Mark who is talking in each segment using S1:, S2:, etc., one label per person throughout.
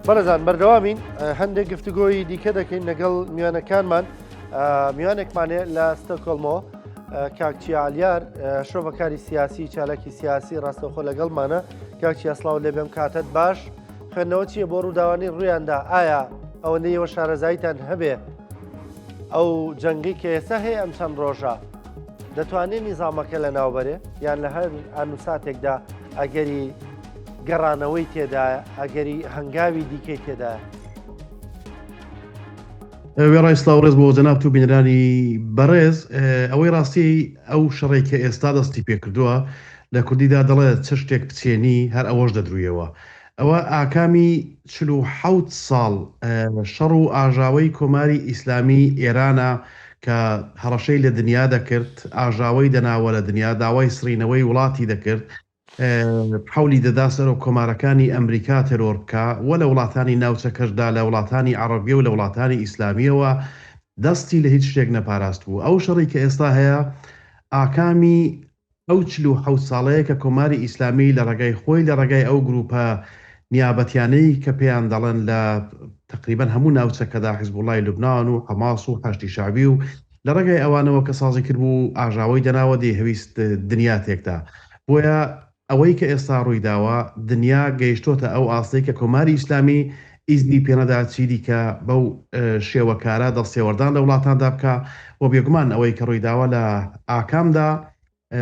S1: بەڕێزان بەردەوامین هەندێک گفتوگۆی دیکە دەکەین لەگەڵ میوانەکانمان میوانێکمانێ لە ستۆکۆلمەوە کاکچی عالیار شۆڤەکاری سیاسی چالکی سیاسی ڕاستەوخۆ لەگەڵمانە کاکچی ئەسڵاو لێ بێم کاتت باش خوێندنەوە چیە بۆ ڕووداوانی ڕوویاندا ئایا ئەوەندەیەوە شارەزاییتان هەبێ ئەو جەنگی کە ئێستا هەیە ئەم چەند ڕۆژە دەتوانێت نیزامەکە لە ناوبەرێ یان لە هەر ئانوساتێکدا ئەگەری گەڕانەوەی تێدایە ئەگەری هەنگاوی دیکەی تێدایە.
S2: وێڕای سلااو ڕێز بۆ جەناب و بینرانی بەڕێز ئەوەی ڕاستی ئەو شەڕێک کە ئێستا دەستی پێکردووە لە کوردیدا دەڵێت چ شتێک بچێنی هەر ئەوەش دەدرویەوە ئەوە ئاکامی 47 ساڵ شەڕ و ئاژاوەی کۆماری ئیسلامی ئێرانە کە هەڕەشەی لە دنیا دەکرد ئاژاوەی دەناوە لە دنیا داوای سڕینەوەی وڵاتی دەکرد حولی دەدا سەر و کۆمارەکانی ئەمریکا تەرۆر بکە وە لە وڵاتانی ناوچەکەشدا لە وڵاتانی عەرەبیە و لە وڵاتانی ئیسلامیەوە دەستی لە هیچ شتێک نەپاراست بوو. ئەو شەڕی کە ئێستا هەیە ئاکامی ئەو 47 ساڵەیە کە کۆماری ئیسلامی لە ڕێگای خۆی لە ڕێگای ئەو گروپە نیابەتیانەی کە پێیان دەڵێن لە تقریبەن هەموو ناوچەکەدا حیزبوڵای لوبنان و حەماس و هەشتی شعبی و لە ڕێگای ئەوانەوە کە سازی کرد بوو ئاژاوەی دەناوە دێ هەویست دنیا تێکدا بۆیە ئەوەی کە ئێستا ڕووی داوە دنیا گەیشتۆتە ئەو ئاستەی کە کۆماری ئیسلامی ئیزنی پێنەدا چیدی کە بەو شێوەکارە دەستێوەردان لە وڵاتاندا بکە و بێگومان ئەوەی کە ڕووی داوە لە ئاکامدا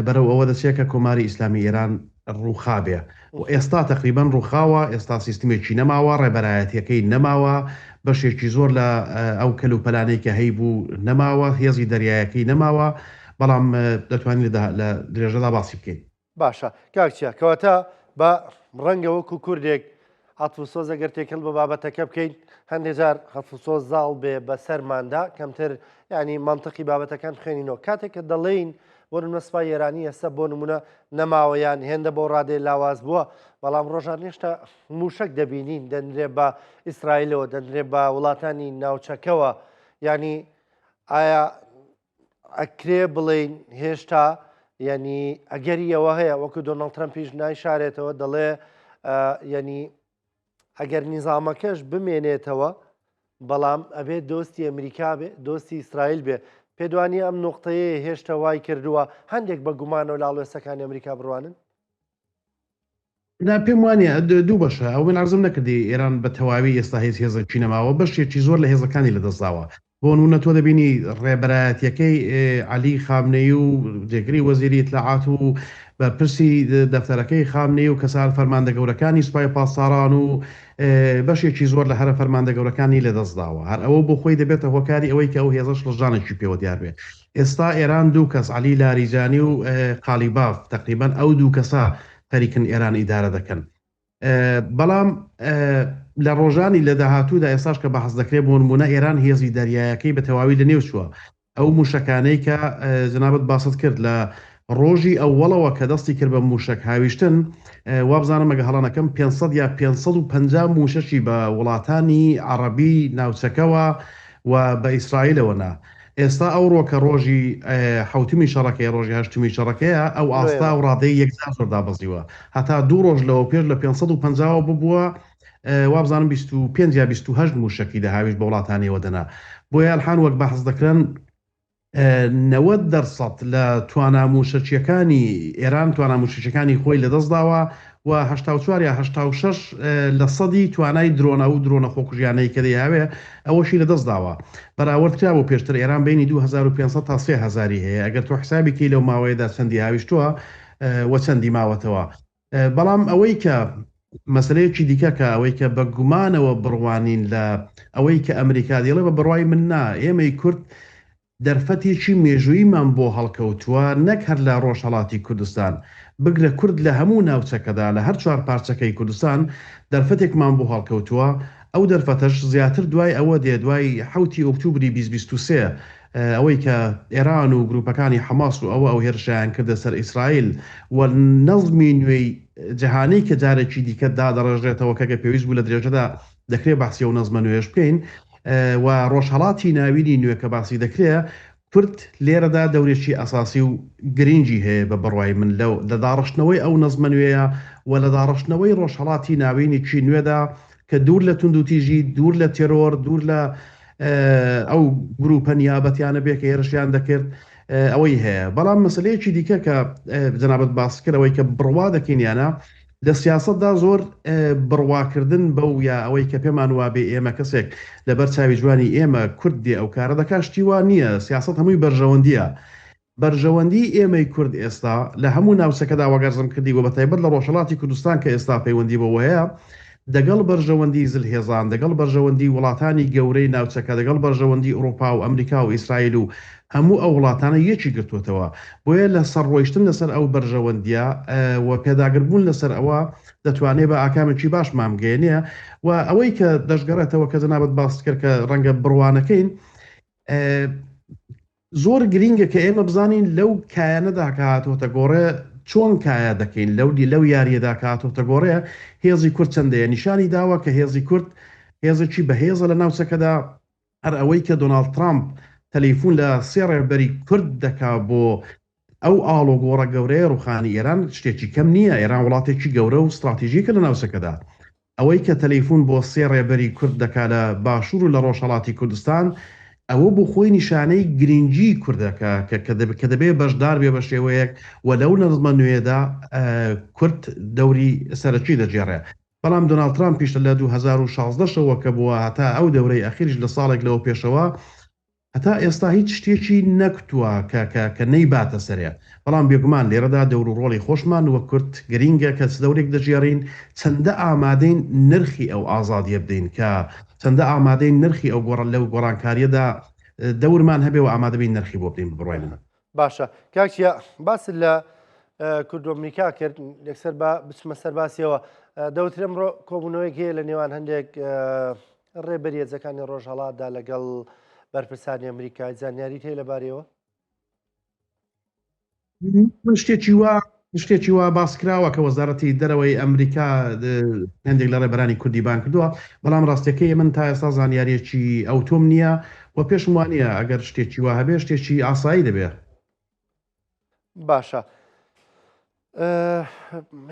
S2: بەرەو ئەوە دەچێت کە کۆماری ئیسلامی ئێران ڕووخابێ و ئێستا تقریبان ڕووخاوە ئێستا سیستمێکی نەماوە ڕێبەرایەتیەکەی نەماوە بەشێکی زۆر لە ئەو کەلوپەلانەی کە هەی بوو نەماوە هێزی دەریایەکەی نەماوە بەڵام دەتوانین لە درێژەدا باسی بکەین.
S1: باشە کاکچە کەواتە بە ڕەنگە وەکو کوردێک هەڵفوسۆز ئەگەر تێکەڵ بە بابەتەکە بکەین هەندێک جار هەڵفوسۆز زاڵ بێ بە سەرماندا کەمتر ینی منطقی بابەتەکان خوێنینەوە کاتێک کە دەڵێین بۆ نمەسپای ئێرانی ئێستا بۆ نمونە نەماوەیان هێندە بۆ ڕادێ لاواز بووە بەڵام ڕۆژان هێشتا موشک دەبینین دەنرێ بە ئیسرائیلەوە دەنرێ بە وڵاتانی ناوچەکەوە ینی ئایا ئەکرێ بڵێن هێشتا ینی ئەگەری ئەوە هەیە وەکو دۆناڵد ترەمپیش نایشارێتەوە دەڵێ ینی ئەگەر نیزامەکەش بمێنێتەوە بەڵام ئەبێت دۆستی ئەمریکا بێ دۆستی ئیسرائیل بێ پێدوانی ئەم نقطەیە هێشتا وای کردووە هەندێک بە گومانەوە لاڵوێسەکانی ئەمریکا بڕوانن
S2: پێم وانە دوو بەشە ئەو من عرزم نەکردی ئێران بە تەواوی ئێستا هیچ هێزێکی نەماوە بەشێکی زۆر لە هێزەکانی لەدەستداوە بۆ نمونە تۆ دەبینی ڕێبەرایەتیەکەی عەلی خامنەی و جێگری وەزیری ئیتلاعات و بە پرسی دەفتەرەکەی خامنەی و کەسان فەرماندە گەورەکانی سوپای پاسداران و بەشێکی زۆر لە هەرە فەرماندە گەورەکانی لەدەستداوە هەر ئەوە بۆ خۆی دەبێتە هۆکاری ئەوەی کە ئەو هێزەش لەژانێکی پێوە دیار بێت. ئێستا ئێران دوو کەس عەلی لاریجانی و قالیباف تقریبان ئەو دوو کەسە خەریکن ئێران ئیدارە دەکەن بەڵام لە ڕۆژانی لە داهاتوودا ئێستاش کە بەحەز دەکرێت بۆ نمونە ئێران هێزی دەریایەکەی بە تەواوی لە نێو چووە ئەو موشەکانەی کە جەنابەت باست کرد لە ڕۆژی ئەووەڵەوە کە دەستی کرد بە موشک هاویشتن وابزانم مەگە هەڵانەکەم 500 یا 550 موشەشی بە وڵاتانی عەرەبی ناوچەکەوە و بە ئیسرائیلەوەنا ئێستا ئەو ڕۆکە ڕۆژی حوتمی شەڕەکەی ڕۆژی هەشتمی شەڕەکەیە ئەو ئاستا و ڕادەی یەکجار زۆردا بەزیوە هەتا دوو ڕۆژ لەوە پێش لە 550 ببووە وابزانم 25 یا 28 موشکی دەهاویش بە وڵاتانیەوە دەنا بۆیە ئەلحان وەک بەحەز دەکرێن 90% لە تواناموشەچیەکانی ئێران تواناموشەچەکانی خۆی لەدەستداوە و 84 یا 86 لە سەدی توانای درۆنە و درۆنە خۆکوژیانەی کە دەیاوێ ئەوەشی لەدەستداوە بەراوردکرا بۆ پێشتر ئێران بینی 2500 تا 3000 هەیە ئەگەر تۆ حسابێکی لەو ماوەیەدا چەندی هاویشتووە وە چەندی ماوەتەوە بەڵام ئەوەی کە مەسلەیەکی دیکە کە ئەوەی کە بە گومانەوە بڕوانین لە ئەوەی کە ئەمریکا دێڵێ بە بڕوای من نا ئێمەی کورد دەرفەتێکی مێژوویمان بۆ هەڵکەوتووە نەک هەر لە ڕۆژهەڵاتی کوردستان بگرە کورد لە هەموو ناوچەکەدا لە هەر چوار پارچەکەی کوردستان دەرفەتێکمان بۆ هەڵکەوتووە ئەو دەرفەتەش زیاتر دوای ئەوە دێ دوای 7 ئۆکتوبری 2023 ئەوەی کە ئێران و گروپەکانی حەماس و ئەو هێرشیان کردە سەر ئیسرائیل و نەظمی نوێی جەهانی کە جارێکی دیکە دادەڕێژێتەوە کەگە پێویست بوو لە درێژەدا دەکرێت بەحسی و نەزمە نوێش بکەین و ڕۆژهەڵاتی ناوینی نوێ کە باسی دەکرێت کورد لێرەدا دەورێکی ئەساسی و گرنگی هەیە بە بڕوای من لە داڕشتنەوەی ئەو نەزمە نوێیە و لە داڕشتنەوەی ڕۆژهەڵاتی ناوینێکی نوێدا کە دوور لە توندوتیژی دوور لە تێرۆر دوور لە ئەو گروپە نیابەتیانە بێ کە هێرشیان دەکرد ئەوەی هەیە بەڵام مەسلەیەکی دیکە کە جەنابەت باس کردەوەی کە بڕوا دەکەینیانە لە سیاستدا زۆر بڕواکردن بەو یا ئەوەی کە پێمان وابێ ئێمە کەسێک لەبەر چاوی جوانی ئێمە کوردی ئەو کارە دەکاشتی وان نییە سیاست هەمووی بەرژەوەندیە بەرژەوەندی ئێمەی کورد ئێستا لە هەموو ناوچەکەدا وەگەرزم کردی و بەتایبەت لە ڕۆژهەڵاتی کوردستان کە ئێستا پەیوەندی بەوە هەیە دەگەڵ بەرژەوەندی زلهێزان دەگەڵ بەرژەوەندی وڵاتانی گەورەی ناوچەکە دەگەڵ بەرژەوەندی ئەوروپا و ئەمریکا و ئیسرائیل و هەموو ئەو وڵاتانە یەکی گرتوتەوە بۆیە لە سەرڕۆیشتن لەسەر ئەو بەرژەوەندیە و پێداگربوون لەسەر ئەوە دەتوانێت بە ئاکامێکی باش مامگەێنەیە و ئەوەی کە دەشگەڕێتەوە کە جەنابەت باست کرد کە ڕەنگە بڕوانەکەین زۆر گرینگە کە ئێمە بزانین لەو کایانەدا کە هاتوۆتە گۆڕێ چۆن کایە دەکەین لەو یاریەدا کە هاتوۆتە گۆڕەیە هێزی کورد چەندەیە نیشانی داوە کە هێزی کورد هێزێکی بەهێزە لە ناوچەکەدا هەر ئەوەی کە دۆناڵد ترامپ تەلەیفۆن لە سێ ڕێبەری کورد دەکا بۆ ئەو ئاڵۆ گۆڕە گەورەیە ڕوخانی ئێران شتێکی کەم نییە ئێران وڵاتێکی گەورە و استراتیژیکە لە ناوچەکەدا ئەوەی کە تەلەیفۆن بۆ سێ ڕێبەری کورد دەکا لە باشوور و لە ڕۆژهەڵاتی کوردستان ئەوە بۆ خۆی نیشانەی گرنگی کوردەکە کە دەبێ بەشدار بێ بە شێوەیەک و لەو نەزمە نوێدا کورد دەوری سەرەکی دەجێڕێ بەڵام دۆناڵد ترامپ پیش لە 2016ەوە کە بووە هەتا ئەو دەورەی ئەخیرش لە ساڵێک لەوە پێشەوە هەتا ئێستا هیچ شتێکی نەکتووە کە نەیباتە سەرێ بەڵام بێگومان لێرەدا دەور و ڕۆڵی خۆشمان وە کورد گرینگە کە دەورێک دەژێڕین چەندە ئامادەین نرخی ئەو ئازادیە بدەین کە چەندە ئامادەین نرخی ئەو گۆڕان لەو گۆڕانکاریەدا دەورمان هەبێ و ئامادەبین نرخی بۆ بدەین بڕۆین
S1: باشە کاکچیا باس لە کورد و ئەمریکا کرد یەکسەر بچمە سەر باسیەوە دەوترێ ئەمڕۆ کۆبوونەوەیەک هەیە لە نێوان هەندێک ڕێبەریەکانی ڕۆژهەڵاتدا لەگەڵ بەرپرسانی ئەمریکای زانیاریت هەیە لەبارەوە
S2: من شتێکی وا باسکراوە کە وەزارەتی دەرەوەی ئەمریکا هەندێک لە ڕێبەرانی کوردی بان کردووە بەڵام ڕاستیەکەی من تا ئێستا زانیاریەکی ئەوتۆم نییە و پێشم وانە ئەگەر شتێکی وا هەبێ شتێکی ئاسایی دەبێت
S1: باشە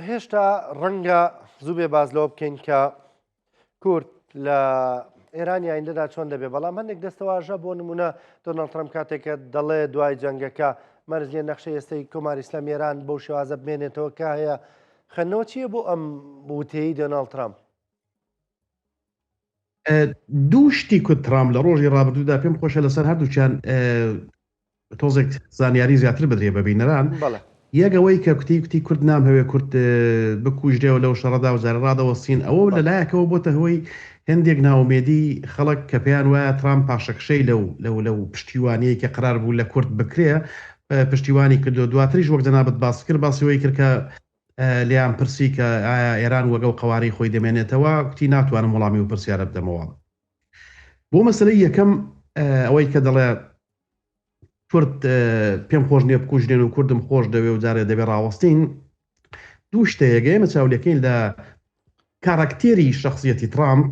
S1: هێشتا ڕەنگە زوو بێ باز لەوە بکەین کە کورد لە ئێرانی ئایندەدا چۆن دەبێت بەڵام هەندێک دەستەواژە بۆ نمونە دۆناڵد ترامپ کاتێکە دەڵێ دوای جەنگەکە مەرجێ نەخشەی ئێستای کۆماری ئیسلامی ئێران بەو شێوازە بمێنێتەوە کە هەیە خەنەوە چییە بۆ ئەم وتەیەی دۆناڵد ترامپ
S2: دوو شتی کورد ترامپ لە ڕۆژی ڕابردوودا پێم خۆشە لەسەر هەردووچیان تۆزێک زانیاری زیاتر بدرێ بە بینەران یەکەوەی کە کوتی کورد نام هەوێ کورد بکوژدێەوە لەو شەڕەدا و زارڕادەوەستین ئەوە لەلایەکەوە بۆتە هۆی هەندێک ناومێدی خەڵک کە پێیان وایە ترامپ پاشەکشەی لەو پشتیوانەیە کە قرار بوو لە کورد بکرێ پشتیوانی کردو دواتریش وەک جەنابەت باس کرد باسیەوەی کرد کە لیان پرسی کە ئایا ئێران وەگەڵ قواری خۆی دەمێنێتەوە کوتی ناتوانم وەڵامی و پرسیارە بدەمەوە بۆ مەسلەی یەکەم ئەوەی کە دەڵێ کورد پێم خۆش نییە بکوژێن و کوردم خۆش دەوێ و جارێ دەبێ ڕاوەستین دوو شتەیەگەیمە چاولەکەین لە کاراکتێری شخصیەتی ترامپ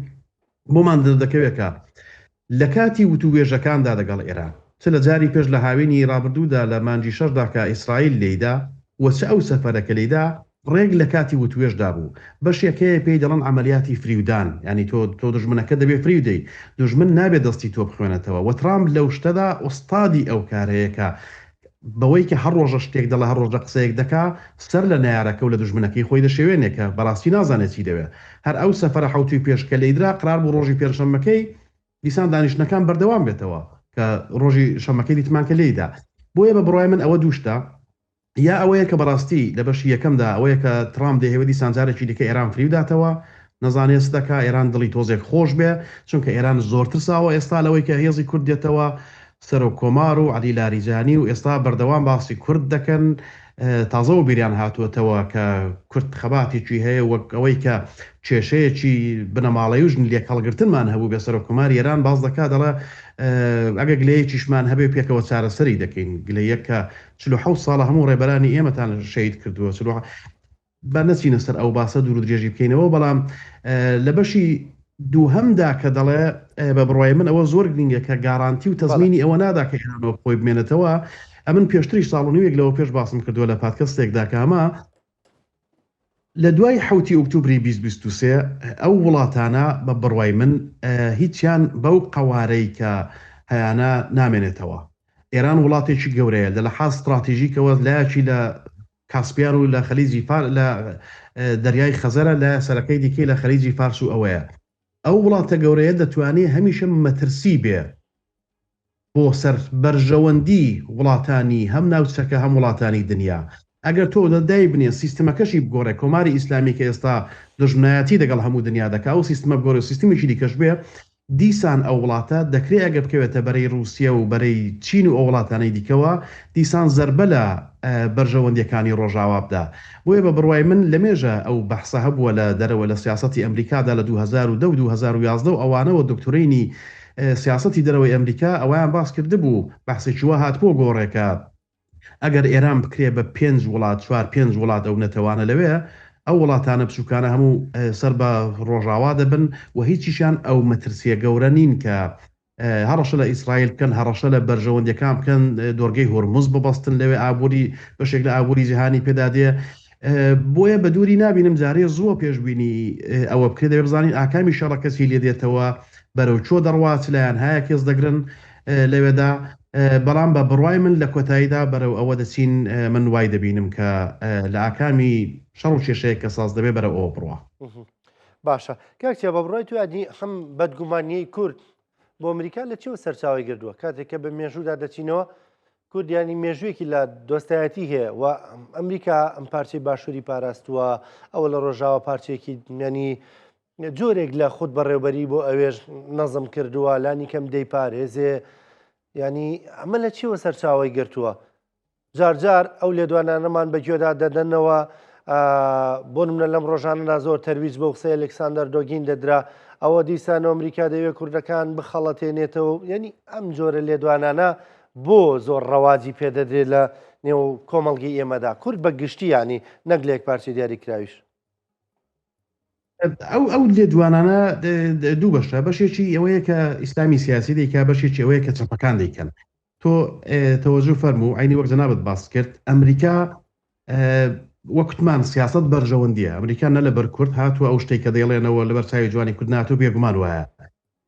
S2: بۆمان دەکەوێتکە لە کاتی وتووێژەکاندا لەگەڵ ئێران چ لە جاری پێش لە هاوێنی ڕابردوودا لە مانجی شەشدا کە ئیسرائیل لێیدا وەچە ئەو سەفەرەکە لێیدا ڕێک لە کاتی وتوێژدا بوو بەشێکەیە پێی دەڵێن عملیاتی فریودان ینی تۆ دژمنەکە دەبێ فریودەی دژمن نابێت دەستی تۆ بخوێنێتەوە و ترامپ لەو شتەدا ئوستادی ئەو کارەیەکە بەوەی کە هەر ڕۆژە شتێک دەڵە هەر ڕۆژە قسەیەک دەکا سەر لە نارەکە و لە دژمنەکەی خۆی دەشێوێنێکە بەڕاستی نازانێت چی دەوێت هەر ئەو سەفەرە حوتوی پێشکە لەیدرا قرار بوو ڕۆژی پێشەمەکەی دیسان دانیشتەکان بەردەوام بێتەوە کە ڕۆژی شەمەکەی دیتمانکە لێیدا بۆیە بە بڕای من ئەوە دووشتە یا ئەوەیە کە بەڕاستی لە بەشی یەکەمدا ئەوەیە کە ترامپ دەهێوەدی سانجارێکی دیکە ئێران فریوداتەوە نەزانێت دەکا ئێران دڵی تۆزێک خۆش بێ چونکە ئێران زۆرتر ساوە ئێستا لەوەی کە هێزی کورد دێتەوە سەر و کۆمار و علی لاریجانی و ئێستا بەردەوام باسی کورد دەکەن تازە و بیریان هاتووەتەوە کە کورد خەباتێکی هەیە وەک ئەوەی کە کێشەیەکی بنەماڵەیژن لێک هەڵگرتنمان هەبوو بێ سەر و کۆماری ئێران باز دەکات دەڵێ ئەگە گلەیەکیشمان هەبێ پێکەوە چارەسەری دەکەین گلەیەک کە 47 ساڵە هەموو ڕێبەرانی ئێمەتان شەید کردووە بە نەچینە سەر ئەو باسە دوور و درێژی بکەینەوە بەڵام لە بەشی دووهەمدا کە دەڵێ بە بڕای من ئەوە زۆر گرنگە کە گارانتی و تەزمینی ئەوە نادا کە ئێرانەوە خۆی بمێنێتەوە ئەمن پێشتری ساڵ و نیوێک لەوە پێش باسم کردووە لە پادکەستێکدا کە ئەمە لە دوای حوتی ئۆکتۆبری 2023 ئەو وڵاتانە بە بڕوای من هیچیان بەو قەوارەی کە هەیانە نامێنێتەوە. ئێران وڵاتێکی گەورەیە لە لەحاظ استراتیژیکەوە لایەکی لە کاسپیان و لە خەلیجی لە دەریای خەزەرە لە سەرەکەی دیکەی لە خەلیجی فارس و ئەوەیە. ئەو وڵاتە گەورەیە دەتوانێت هەمیشە مەترسی بێ بۆ سەر بەرژەوەندی وڵاتانی هەم ناوچەکە هەم وڵاتانی دنیا. ئەگەر تۆ دەدای بنێ سیستمەکەشی بگۆڕێ کۆماری ئیسلامی کە ئێستا دژمنایەتی لەگەڵ هەموو دنیا دەکا و سیستمە بگۆڕێ و سیستمیشی دیکەش بێ دیسان ئەو وڵاتە دەکرێت ئەگە بکەوێتە بەرەی رووسیا و بەرەی چین و ئەو وڵاتانەی دیکەوە دیسان زەربە لە بەرژەوەندیەکانی ڕۆژاوا بدا. بۆیە بە بڕوای من لە مێژە ئەو بەحسە هەبووە لە دەرەوە لە سیاسەتی ئەمریکادا لە 2010 و 2011 و ئەوانەوە دکتۆرینی سیاسەتی دەرەوەی ئەمریکا ئەویان باس کرده بوو بەحسێکی وە هاتبۆ گۆڕێکە ئەگەر ئێران بکرێ بە 5 وڵات 4-5 وڵات ئەو نەتەوانە لەوێ ئەو وڵاتانە بچووکانە هەموو سەر بە ڕۆژاوا دەبن و هیچیشان ئەو مەترسیە گەورە نین کە هەڕەشە لە ئیسرائیل بکەن هەڕەشە لە بەرژەوەندەکان بکەن دۆرگەی هۆرموز ببەستن لەوێ ئابووری بەشێک لە ئابووری جیهانی پێدادێ. بۆیە بە دووری نابینم جارێ زووە پێشببینی ئەوە بکرێت دەبێ بزانین ئاکامی شەڕە کەسی لێ دێتەوە بەرەو چۆ دەڕوات لایەن هەیە کێس دەگرن لەوێدا. بەڵام بە بڕوای من لە کۆتاییدا بەرەو ئەوە دەچین من وای دەبینم کە لە ئاکامی شەڕ و کێشەیە کە ساز دەبێ بەرە ئەوە بڕوە.
S1: باشە کاکچێ بە بڕای تو ینی هەم بەدگومانیەی کورد بۆ ئەمریکا لە چێوە سەرچاوی گردووە کاتێککە بە مێژوودا دەچینەوە کوردیانی مێژوویەکی لە دۆستایەتی هەیە و ئەمریکا ئەم پارچەی باشووری پاراستووە ئەوە لە ڕۆژاوە پارچێکی ینی جۆرێک لە خودت بەڕێوبەری بۆ ئەوێژ نەزم کردووە لانی کەم دەی پارێزێ ینی ئەمە لە چیوە سەرچاوی گرتووە جارجار ئەو لێدوانانەمان بەگوێدا دەدەنەوە بۆ منە لەم ڕۆژانەدا زۆر تەرویج بۆ قسەی ئەلێکساندەر دۆگین دەدرا ئەوە دیسان و ئەمریکا دەوێت کوردەکان بخەڵەتێنێتەوە ینی ئەم جۆرە لێدوانانە بۆ زۆر ڕەواجی پێدەدرێت لە نێو کۆمەڵگی ئێمەدا کورد بە گشتی ینی نەک لە یەک پارچەی دیاریکراویش.
S2: ئەو لێدوانانە دوو بەشە بەشێکی ئەوەیە کە ئیسلامی سیاسی دەیکا بەشێکی ئەوەیە کە چەپەکان دەیکەن. تۆ تەوەجو فەرموو عینی وەک جەنابەت باس کرد ئەمریکا وەکتمان سیاست بەرژەوەندیە ئەمریکا نە لە بەر کورد هاتووە ئەو شتێک کە دەیڵێنەوە لەبەر چاوی جوانی کورد ناتوو بێگومان وایە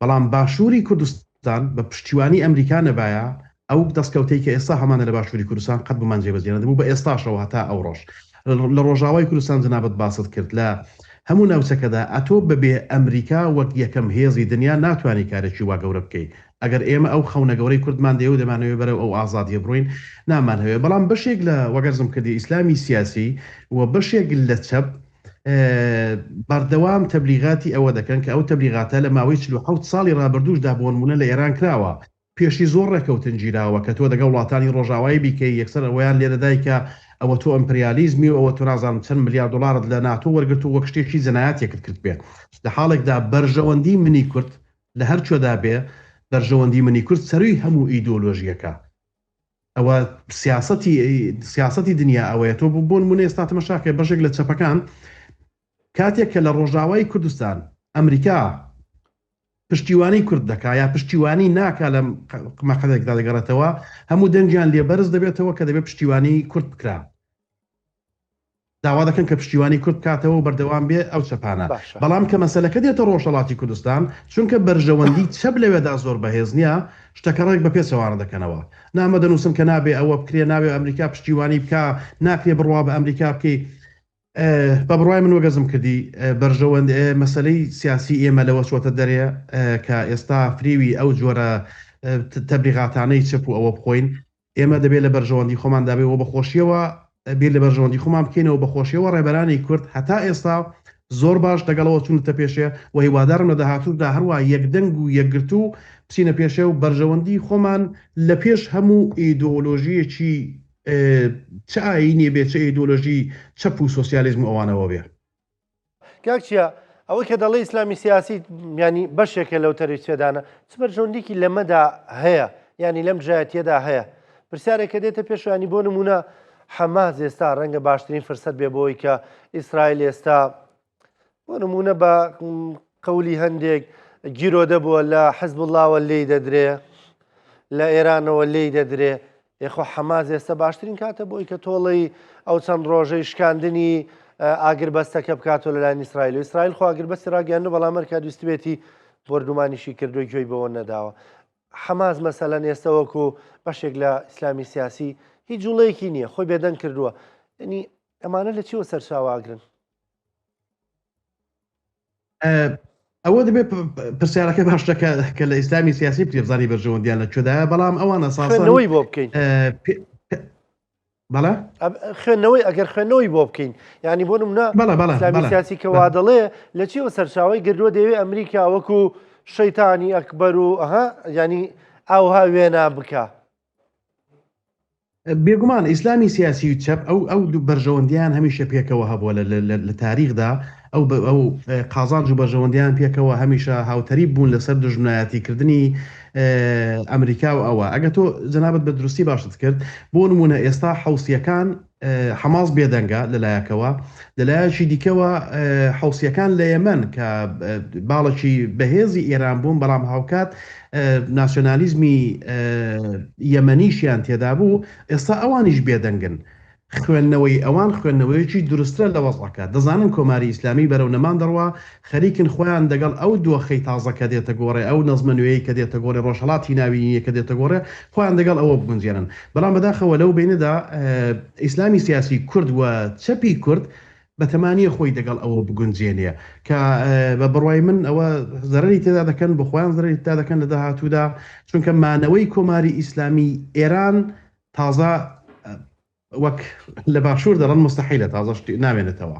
S2: بەڵام باشووری کوردستان بە پشتیوانی ئەمریکا نەبایە ئەو دەستکەوتەی کە ئێستا هەمانە لە باشووری کوردستان قەت بمان جێبەجێ نەبوو بە ئێستاشەوە هەتا ئەو ڕۆژ لە ڕۆژاوای کوردستان جەنابەت باست کرد لە هەموو ناوچەکەدا ئەتۆ بەبێ ئەمریکا وەک یەکەم هێزی دنیا ناتوانانی کارێکی وا گەورە بکەیت ئەگەر ئێمە ئەو خەونە گەورەی کوردمان دێ و دەمانەوێت بەرەو ئەو ئازادیە بڕۆین نامان هەوێ بەڵام بەشێک لە وەگەرزم کردی ئیسلامی سیاسی و بەشێک لە چەپ بەردەوام تەبلیغاتی ئەوە دەکەن کە ئەو تەبلیغاتە لە ماوەی 47 ساڵی ڕابردووشدا بۆ نمونە لە ئێران کراوە پێشی زۆر ڕێکەوتن گیراوە کە تۆ دەگەڵ وڵاتانی ڕۆژاوایی بیکەی یەکسەر ئەویان لێدەدایکە ئەوە تۆ ئەمپریالیزمی و ئەوە تۆ نازانم چەند ملیار دلارت لە ناتۆ وەرگرت و وەک شتێکی جەنایەتێکت کرد بێ لە حاڵێکدا بەرژەوەندی منی کورد لە هەر چۆدا بێ بەرژەوەندی منی کورد سەروی هەموو ئیدۆلۆژیەکە ئەوە سیاسەتی دنیا ئەوەیە تۆ بۆ نمونە ئێستا تەماشاکە بەشێک لە چەپەکان کاتێک کە لە ڕۆژاوای کوردستان ئەمریکا پشتیوانی کورد دەکا یا پشتیوانی ناکا لە مەقەدێکدا دەگەڕێتەوە هەموو دەنجیان لێبەرز دەبێتەوە کە دەبێت پشتیوانی کورد بکرا داوا دەکەن کە پشتیوانی کورد کاتەوە و بەردەوام بێ ئەو چەپانە بەڵام کە مەسەلەکە دێتە ڕۆژهەڵاتی کوردستان چونکە بەرژەوەندی چەپ لەوێدا زۆر بەهێز نییە شتەکە ڕێک بە پێچەوانە دەکەنەوە نامە دەنووسن کە نابێ ئەوە بکرێ نابێ ئەمریکا پشتیوانی بکە ناکرێ بڕوا بە ئەمریکا بکەی بە بڕای من وەگەزم کردی بەرژەوەند مەسلەی سیاسی ئێمە لەوە چۆتە دەرێ کە ئێستا فریوی ئەو جۆرە تەبلیغاتانەی چپ و ئەوە بخۆین ئێمە دەبێت لە بەرژەوەندی خۆمان دابێەوە بەخۆشیەوە بێت لە بەرژەوەندی خۆمان بکەینەوە بەخۆشیەوە ڕێبەرانی کورد هەتا ئێستا زۆر باش دەگەڵەوە چونتە پێشێ و هیوادارم لە داهاتوودا هەروە یەکدەنگ و یەکگرتو بچینە پێشێ و بەرژەوەندی خۆمان لە پێش هەموو ئیدۆلۆژیەکی چه ئاینێ بێ چه ئیدۆلۆژی چەپ و سۆسیالیزم ئەوانەوە بێ
S1: کاکچیە ئەوەی کە دەڵی ئیسلامی سیاسی ینی بەشێکە لەو تەری سوێدانە چ بەرژەوەندێکی لەمەدا هەیە ینی لەم ژایەتیەدا هەیە پرسیارێکە دێتە پێشوانی بۆ نمونە حەماس ئێستا ڕەنگە باشترین فرسەت بێ بۆی کە ئیسرائیل ئێستا بۆ نمونە بە قەولی هەندێک گیرۆ دەبووە لە حەزب اللهوە لێی دەدرێ لە ئێرانەوە لێی دەدرێ یخۆ حەماس ئێستا باشترین کاتە بۆی کە تۆڵی ئەو چەند ڕۆژەی شکاندنی ئاگربەستەکە بکاتۆ لەلایەن ئیسرائیل و ئیسرائیل خۆ ئاگربەستی ڕاگەیاندووە بەڵام ئەمریکا دووستبێتی بردومانیشی کردووی گوێی بەوە نەداوە. حەماس مەسەلەن ئێستا وەکو بەشێک لە ئیسلامی سیاسی هیچ جوڵەیەکی نییە، خۆی بێدەنگ کردووە. ینی ئەمانە لە چیوە سەرچاواگرن؟
S2: ئەوە دەبێت پرسیارەکە باشەکە کە لە ئیسلامی سیاسی پێبزانی بەرژەوەندیان لەکوێدایە، بەڵام ئەوان
S1: خوێندنەوەی بۆ بکەین.
S2: بەڵێ
S1: خوێندنەوەی ئەگەر خوێندنەوەی بۆ بکەین، ینی بۆ نمونە ئیسلامی سیاسی کە وا دەڵێ لە چیوە سەرچاوی گردووە دەوێت ئەمریکا وەکو شەیتانی ئەکبەر و ینی ئاوها وێنە بکە.
S2: بێگومان ئیسلامی سیاسی و چەپ ئەو بەرژەوەندیان هەمیشە پێکەوە هەبووە لە تاریخدا، ئەو قازانج و بەرژەوەندیان پێکەوە هەمیشە هاوتەریب بوون لەسەر دژمنایەتیکردنی ئەمریکا و ئەوە. ئەگە تۆ جەنابەت بە دروستی باشت کرد، بۆ نمونە ئێستا حوسیەکان حەماس بێدەنگە لەلایەکەوە، لەلایەکی دیکەوە حوسیەکان لە یەمەن کە باڵێکی بەهێزی ئێران بوون، بەڵام هاوکات ناسیۆنالیزمی یەمەنیشیان تێدا بوو، ئێستا ئەوانیش بێدەنگن. خوێندنەوەی ئەوان خوێندنەوەیەکی دروسترە لە وەزعەکە. دەزانن کۆماری ئیسلامی بەرەو نەمان دەڕوا خەریکن خۆیان دەگەڵ ئەو دۆخەی تازە کە دێتە گۆڕێ، ئەو نەزمە نوێی کە دێتە گۆڕێ، ڕۆژهەڵاتی ناوینیە کە دێتە گۆڕێ، خۆیان دەگەڵ ئەوە بگونجێنن. بەڵام بەداخەوە لەو بینەدا ئیسلامی سیاسی کورد و چەپی کورد بەتەمانیە خۆی دەگەڵ ئەوە بگونجێنێ کە بە بڕوای من ئەوە زەرری تێدا دەکەن، بخۆیان زەرری تێدا دەکەن لە داهاتوودا، چونکە مانەوەی کۆماری ئیسلامی ئێران تازە وەک لە باشوور دەڕەن مستەحیلە تازەش نامێنێتەوە.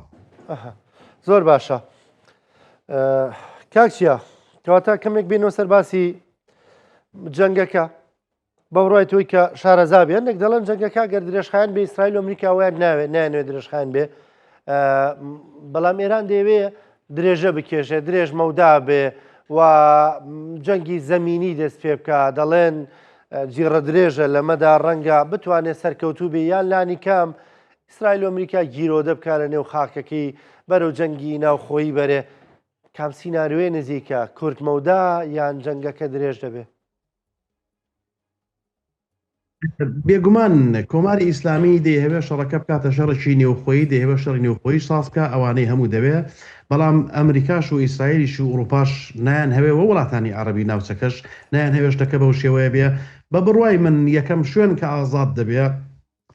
S1: زۆر باشە. کاکچیا کەواتە کەمێک بینەوە سەر باسی جەنگەکە بەڕای تۆی کە شارەزابیان نێک دەڵێن جەنگەکە گەر درێژخایەن بە ئیسرائیل و ئەمریکا ویان نایەنوێت درێژخایەن بێ، بەڵام ئێران دەیەوێت درێژە بکێشێ، درێژ مەودا بێ و جەنگی زەمینی دەست پێ بکە. دەڵێن جیڕە درێژە لەمەدا ڕەنگە بتوانێت سەرکەوتوو بێ یان لانی کام ئیسرائیل و ئەمریکا گیرۆدە بکە لە نێو خاکەکەی بەرەو جەنگی ناوخۆیی بەرێ. کام سیناریۆی نزیکە کورد مەودا یان جەنگەکە درێژ دەبێ؟
S2: بێگومان کۆماری ئیسلامی دەیەوێت شەڕەکە بکاتە شەڕێکی نێوخۆیی، دەیەوێت شەڕی نێوخۆیی سازکە، ئەوانەی هەموو دەبێت، بەڵام ئەمریکاش و ئیسرائیلیش و ئوروپاش نایان هەوێ و وڵاتانی عەرەبی ناوچەکەش نایان هەوێشتەکە بەو شێوەیە بێ. بە بڕوای من یەکەم شوێن کە ئازاد دەبێت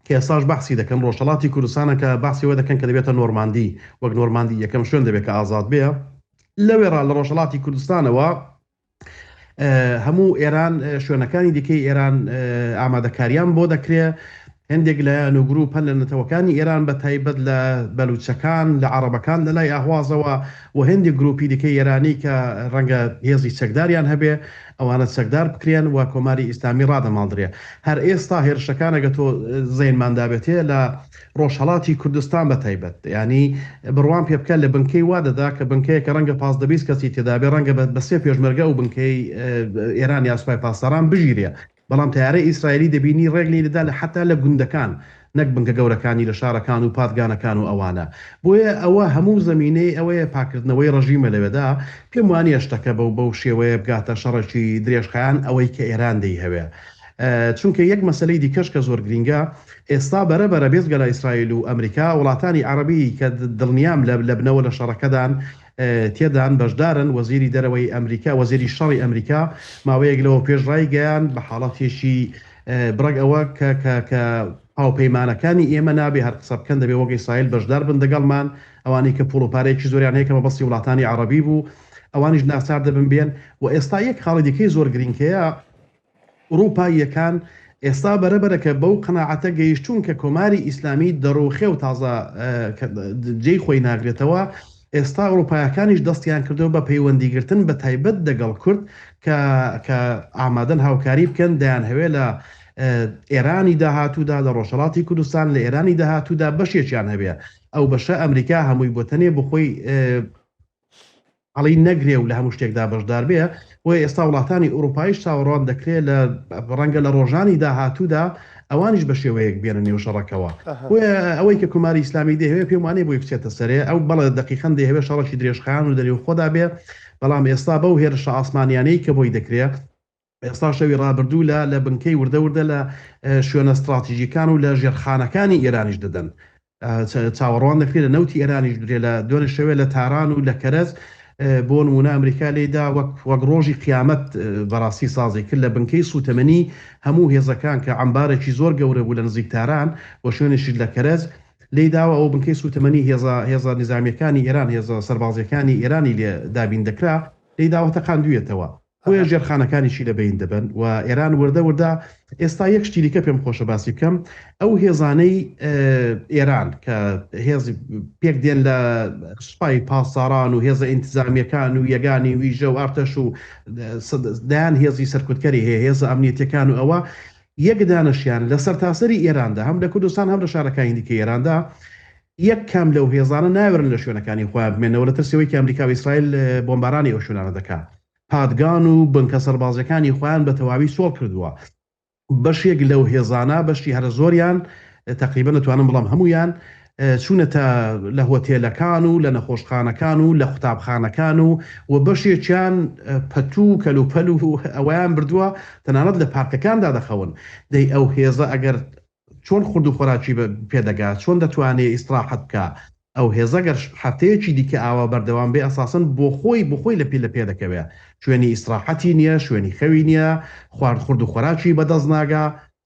S2: کە ئێستاش بەحسی دەکەن ڕۆژهەڵاتی کوردستانە کە بەحسی وە دەکەن کە دەبێتە نۆرماندی، وەک نۆرماندی یەکەم شوێن دەبێت کە ئازاد بێ. لەوێڕا لە ڕۆژهەڵاتی کوردستانەوە هەموو ئێران شوێنەکانی دیکەی ئێران ئامادەکاریان بۆ دەکرێت. هەندێک لە نوگروپ هەن لە نەتەوەکانی ئێران بە تایبەت لە بەلوچەکان لە عەرەبەکان لەلای ئاهوازەوە و هەندێک گروپی دیکەی ئێرانی کە ڕەنگە هێزی چەکداریان هەبێ ئەوانە چەکدار بکرێن و کۆماری ئیسلامی ڕادەماڵدرێ. هەر ئێستا هێرشەکان ئەگە تۆ زەینماندابێتێ لە ڕۆژهەڵاتی کوردستان بە تایبەت، ینی بڕوان پێ بکە لە بنکەی وا دەدا کە بنکەیە کە ڕەنگە 15 کەسی تێدابێ ڕەنگە بە سێ پێشمەرگە و بنکەی ئێران یا سوپای پاسەران بژیرێ، بەڵام تیارەی ئیسرائیلی دەبینی ڕێگلی دەدا لە حتا لە گوندەکان، نەک بنکە گەورەکانی لە شارەکان و پادگانەکان و ئەوانە. بۆیە ئەوە هەموو زەمینەی ئەوەیە پاکردنەوەی ڕژیمە لەوێدا. پێم وانە شتەکە بەو شێوەیە بگاتە شەڕێکی درێژخایەن ئەوەی کە ئێران دەی هەوێ، چونکە یەک مەسلەی دیکەش کە زۆر گرینگە ئێستا بەرەبەرە بێزگە لە ئیسرائیل و ئەمریکا وڵاتانی عەرەبی کە دڵنیام لە بنەوە لە شەڕەکەدان تێدان بەشدارن. وەزیری دەرەوەی ئەمریکا، وەزیری شەڕی ئەمریکا ماوەیەک لەوە پێشڕای گەیان بە حاڵەتێکی بڕێک ئەوە کە هاوپەیمانەکانی ئێمە نابێ هەر قسە بکەن دەبێ وەک ئیسرائیل بەشدار بن دەگەڵمان، ئەوانەی کە پوڵ و پارەیەکی زۆریان هەیە کە مەبەستی وڵاتانی عەرەبی بوو ئەوانیش ناچار دەبن بێن. و ئێستا یەک خاڵی دیکەی زۆر گرینگەیە ئوروپاییەکان ئێستا بەرەبەرەکە بەو قەناعەتە گەیشتوون کە کۆماری ئیسلامی دەڕوخێ و تازە جێی خۆی ناگرێتەوە. ئێستا ئەوروپایەکانیش دەستیان کردەوە بە پەیوەندیگرتن بە تایبەت دەگەڵ کورد کە ئامادەن هاوکاری بکەن، دەیان هەوێ لە ئێرانی داهاتوودا لە ڕۆژهەڵاتی کوردستان لە ئێرانی داهاتوودا بەشێکیان هەبێ. ئەو بەشە ئەمریکا هەمووی بۆتەنێ بخۆی ئەڵی نەگرێ و لە هەموو شتێکدا بەشدار بێ. وە ئێستا وڵاتانی ئوروپاییش چاوەڕوان دەکرێت لە ڕەنگە لە ڕۆژانی داهاتوودا ئەوانیش بە شێوەیەک بێنە نێو شەڕەکەوە. ئەوەی کە کۆماری ئیسلامی دەهەوێت پێم وانەیە بۆی بچێتە سەرێ، ئەو بەڵێ دقیقەن دەهەوێت شەڕێکی درێژخایەن و دەرێو خۆدا بێ، بەڵام ئێستا بەو هێرشە ئاسمانیانەی کە بۆی دەکرێت ئێستا شەوی ڕابردوو لە بنکەی وردە لە شوێنە استراتیژیکان و لە ژێرخانەکانی ئێرانیش دەدەن. چاوەڕوان دەکرێت لە نەوتی ئێرانیش درێ لە دوێنێ شەوێ لە تاران و لە کەرەز بۆ نمونە ئەمریکا لێدا وەک ڕۆژی قیامەت بەڕاستی سازی کرد لە بنکەی سوتەمەنی هەموو هێزەکان کە عەمبارێکی زۆر گەورە بوو لە نزیک تاران بۆ شوێنێکی لە کەرەز لێداوە ئەو بنکەی سوتەمەنی هێزە نظامیەکانی ئێران هێزە سەربازیەکانی ئێرانی لێ دابین دەکرا لێداوەتە قاندوێتەوە بۆیە ژێرخانەکانیشی لەبین دەبن و ئێران وردە ئێستا یەک شتیریکە پێم خۆشە باسی بکەم ئەو هێزانەی ئێران کە هێز پێک دێن لە سوپای پاسداران و هێزە ئینتیزامیەکان و یەگانی ویژە و ئارتەش و دایان هێزی سەرکوتکەری هەیە هێزە ئەمنیەتەکان و ئەوە یەک دانشیان لە سەرتاسەری ئێراندا هەم لە کوردستان هەم لە شارەکانی دیکە ئێراندا یەک کام لەو هێزانە ناوێرن لە شوێنەکانی خۆیان بمێنەوە لە ترسەوەی کە ئەمریکا و ئیسرائیل بۆمبارانی ئەو شوێنانە دەکات پادگان و بنکە سەربازەکانی خۆیان بە تەواوی سۆڵ کردووە بەشێک لەو هێزانە بەشی هەرە زۆریان تقریبا نتوانم بڵام هەمویان چوونەتە لە هۆتێلەکان و لە نەخۆشخانەکان و لە قوتابخانەکان و بەشێکیان پەتوو کەلوپەل و ئەویان بردووە تەنانەت لە پارکەکاندا دەخەون دەی ئەو هێزە ئەگەر چۆن خورد و خۆراکی پێدەگات چۆن دەتوانێت ئیستراحەت بکە ئەو هێزەگەر هەفتەیەکی دیکە ئاوا بەردەوام بێ ئەساسن بۆ خۆی لە پێ دەکەوێت شوێنی ئیستراحەتی نییە شوێنی خەوی نییە خوارد خورد و خۆراکی بەدەست ناگا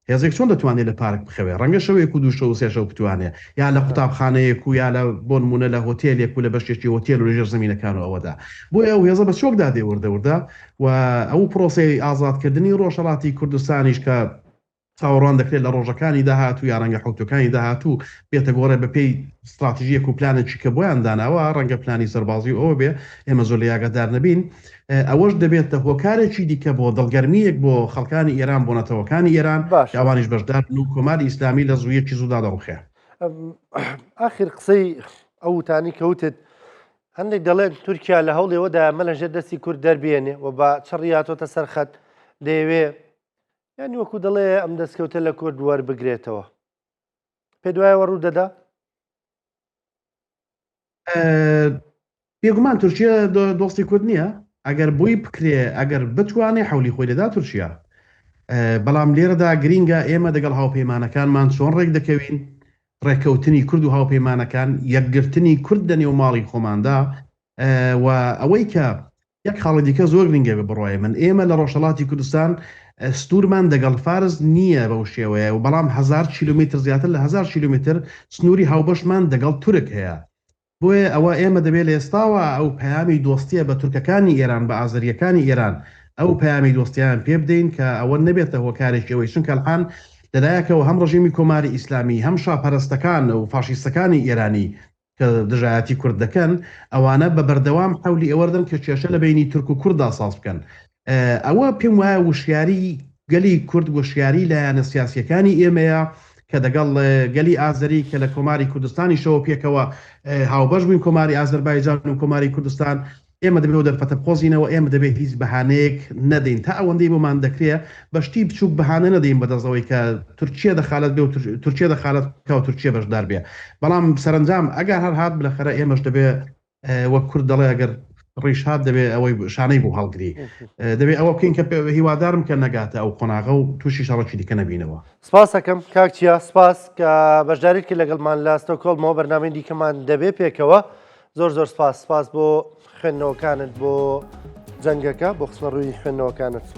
S2: هێزێک چۆن دەتوانێت لە پارک بخەوێت ڕەنگە شەوەیەک و دوو شەو و سێ شەو بتوانێت یا لە قوتابخانەیەک و یا لە بۆ نمونە لە هۆتێلێک و لە بەشێکی هۆتێل و لەژێر زەمینەکان و ئەوەدا بۆیە ئەو هێزە بە چۆکدا دێ وردە و ئەو پرۆسەی ئازادکردنی ڕۆژهەڵاتی کوردستانیش کە چاوەڕوان دەکرێت لە ڕۆژەکانی داهاتوو یا ڕەنگە حوتەکانی داهاتوو بێتە گۆڕێ بەپێی استراتیژیەک و پلانێکی کە بۆیان داناوە ڕەنگە پلانی سەربازی ئەوە بێ ئێمە زۆر لە یاگەدار نەبین ئەوەش دەبێتە هۆکارێکی دیکە بۆ دڵگەرمیەک بۆ خەڵکانی ئێران بۆ نەتەوەکانی ئێران ئەوانیش بەشدار و کۆماری ئیسلامی لە زوویەکی زوودا دەڕوخێ
S1: ئاخر قسەی ئەو وتانی کەوتت هەندێک دەڵێن تورکیا لە هەوڵێەوەدا مەلەژێر دەستی کورد دەربێنێ و بە چڕیاتۆتە سەرخەت دەیەوێ یانی وەکو دەڵێ ئەم دەستکەوتە لە کورد وەربگرێتەوە پێ دوایەوە ڕوو دەدا
S2: بێگومان تورکیا دۆستی کورد نییە ئەگەر بۆی بکرێ ئەگەر بتوانێ حولی خۆی لەدا تورکیا بەڵام لێرەدا گرینگە ئێمە دەگەڵ هاوپەیمانەکانمان چۆن ڕێک دەکەوین ڕێککەوتنی کورد و هاوپەیمانەکان یەکگرتنی کورد دەنێ و ماڵی خۆماندا و ئەوەی کە یەک خاڵی دیکە زۆر گرنگە بڕۆیە من ئێمە لە ڕۆژهەڵاتی کوردستان سنوورمان دەگەڵ فارز نییە بەو شێوەیە و بەڵام 1000 کیلومتر زیاتر لە 1000 کیلومتر سنووری هاوبەشمان دەگەڵ تورک هەیە بۆیە ئەوە ئێمە دەبێت لە ئێستاوە ئەو پەیامی دۆستیە بە تورکەکانی ئێران بە ئازەریەکانی ئێران ئەو پەیامی دۆستیان پێ بدەین کە ئەوە نەبێتە هۆکارێکی ئەوەی چونکە ئەلحان لەلایەکەوە هەم ڕژیمی کۆماری ئیسلامی هەم شاپەرستەکان و فاشیستەکانی ئێرانی کە دژایەتی کورد دەکەن ئەوانە بە بەردەوام حولی ئەوەردن کە کێشە لە بینی تورک و کووردا ساز بکەن ئەوە پێم وایە وشیاری گەلی کورد وشیاری لایەنە سیاسیەکانی ئێمەیە کە دەگەڵ گەلی ئازەری کە لە کۆماری کوردستانی شەوە پێکەوە هاوبەش بووین کۆماری ئازەربایجان و کۆماری کوردستان ئێمە دەبێت دەرفەتە بخۆزینەوە ئێمە دەبێت هیچ بەهانەیەک نەدەین تا ئەوەندەی بۆمان دەکرێت بەشتی بچووک بەهانە نەدەین بەدەستەوەی کە تورکیا دەخالت بێ و تورکیا دەخالت کە و تورکیا بەشدار بێ بەڵام سەرنجام ئەگەر هەر هات بلەخەرە ئێمەش دەبێت وەک کورد دەڵێ ئەگەر ڕیشهات دەبێت ئەوەی شانەی بۆ هەڵگری دەبێت ئەوە بکەین کە هیوادارم کە نەگاتە ئەو قۆناغە و تووشی شەڕێکی دیکە نەبینەوە
S1: سپاس دەکەم کاکچیا سپاس کە بەشداریت کرد لەگەڵمان لە ستۆکۆڵمەوە بەرنامەی دیکەمان دەبێت پێکەوە زۆر سپاس بۆ خوێندنەوەکانت بۆ جەنگەکە بۆ قسمە ڕووی خوێندنەوەکانت سپاس